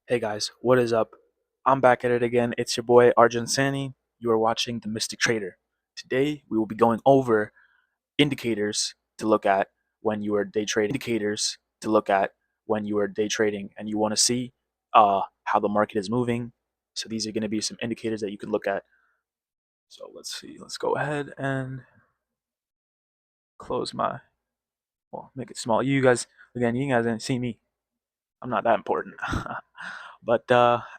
Hey guys, what is up? I'm back at it again. It's your boy Arjun Sani. You are watching The Mystic Trader. Today we will be going over indicators to look at when you are day trading. Indicators to look at when you are day trading and you want to see how the market is moving. So these are going to be some indicators that you can look at. So let's see. Let's go ahead and close my. Well, make it small. You guys, again, you guys didn't see me. I'm not that important. But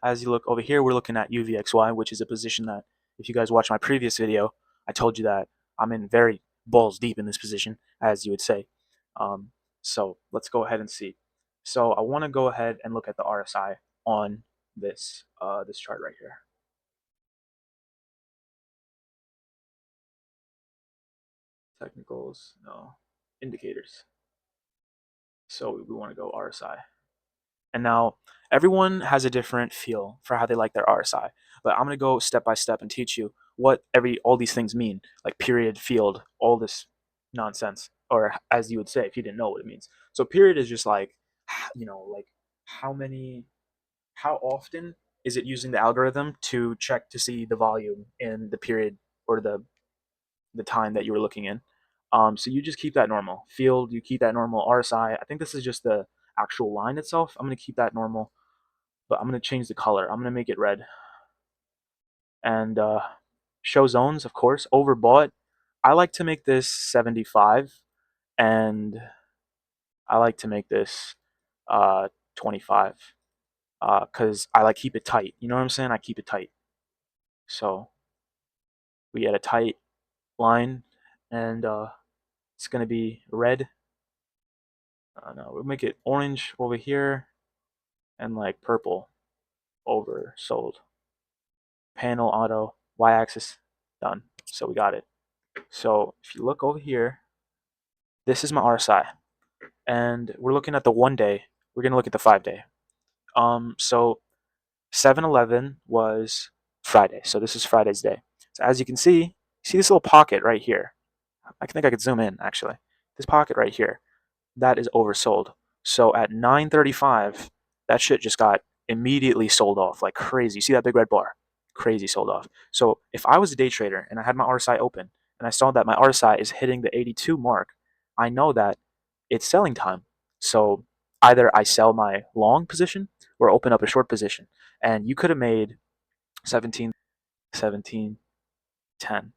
as you look over here, we're looking at UVXY, which is a position that, if you guys watch my previous video, I told you that I'm in very balls deep in this position, as you would say. Um, so let's go ahead and see. So I want to go ahead and look at the RSI on this chart right here. Technicals, no, indicators. So we want to go RSI. And now everyone has a different feel for how they like their RSI, but I'm gonna go step by step and teach you what all these things mean, like period, field, all this nonsense, or as you would say if you didn't know what it means. So period is just like, like how many, how often is it using the algorithm to check to see the volume in the period or the time that you were looking in. So you just keep that normal. Field, you keep that normal. RSI, I think this is just the actual line itself. I'm going to keep that normal, but I'm going to change the color. I'm going to make it red. And show zones, of course, overbought. I like to make this 75, and I like to make this 25 because I like keep it tight. You know what I'm saying? I keep it tight. So we get a tight line, and it's going to be red. No, we'll make it orange over here and like purple over sold. Panel auto, y-axis, done. So we got it. So if you look over here, this is my RSI. And we're looking at the 1 day. We're going to look at the 5 day. So 7-Eleven was Friday. So this is Friday's day. So as you can see this little pocket right here. I think I could zoom in actually. This pocket right here. That is oversold. So at 9:35, that shit just got immediately sold off like crazy. You see that big red bar? Crazy sold off. So if I was a day trader and I had my RSI open and I saw that my RSI is hitting the 82 mark, I know that it's selling time. So either I sell my long position or open up a short position. And you could have made 17, 17, 10.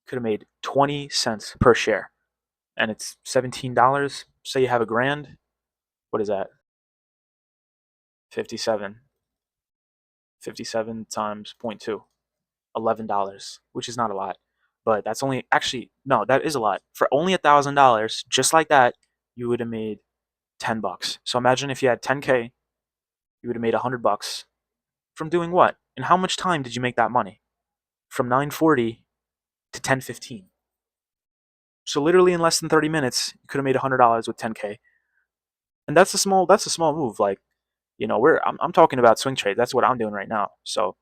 Could have made 20 cents per share. And it's $17. Say you have a grand. What is that? 57. 57 times 0.2. $11, which is not a lot. But that's only, actually, no, that is a lot. For only $1,000, just like that, you would have made $10. So imagine if you had 10K, you would have made $100 from doing what? And how much time did you make that money? From 9:40 to 10:15. So literally in less than 30 minutes, you could have made $100 with 10K. And that's a small move. Like, I'm talking about swing trade. That's what I'm doing right now. So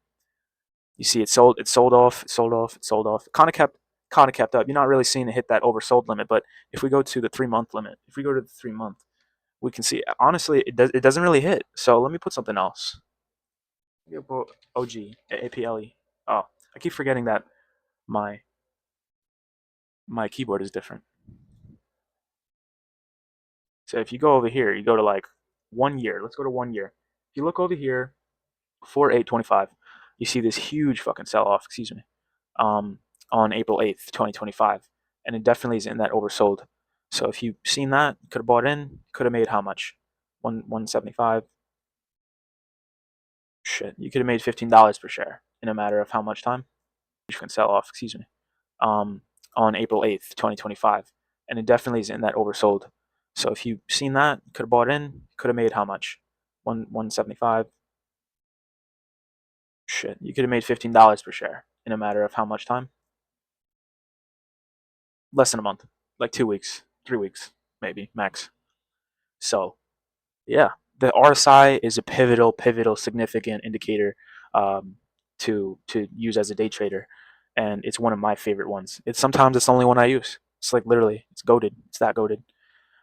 you see it sold off, it sold off, it sold off. Kind of kept up. You're not really seeing it hit that oversold limit, but if we go to the 3 month limit, if we go to the 3 month, we can see honestly it doesn't really hit. So let me put something else. OG APLE. Oh, I keep forgetting that my my keyboard is different. So if you go over here, you go to like 1 year. Let's go to 1 year. If you look over here, 4/8/25, you see this huge fucking sell off. Excuse me. Um, on April 8th, 2025, and it definitely is in that oversold. So if you've seen that, you could have bought in, could have made how much? 175. Shit, you could have made $15 per share in a matter of how much time? You can sell off. Excuse me. Um, on April 8th, 2025, and it definitely is in that oversold. So if you've seen that, you could have bought in, could have made how much? 175. Shit, you could have made $15 per share in a matter of how much time? Less than a month, like 2 weeks, 3 weeks, maybe max. So yeah, the RSI is a pivotal, significant indicator um, to use as a day trader, and it's one of my favorite ones. It's the only one I use. It's like literally, it's goaded. It's that goaded.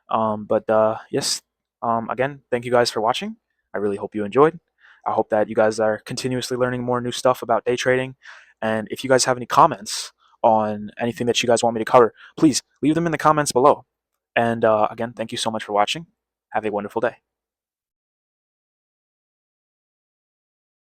But yes, again, thank you guys for watching. I really hope you enjoyed. I hope that you guys are continuously learning more new stuff about day trading. And if you guys have any comments on anything that you guys want me to cover, please leave them in the comments below. And again, thank you so much for watching. Have a wonderful day.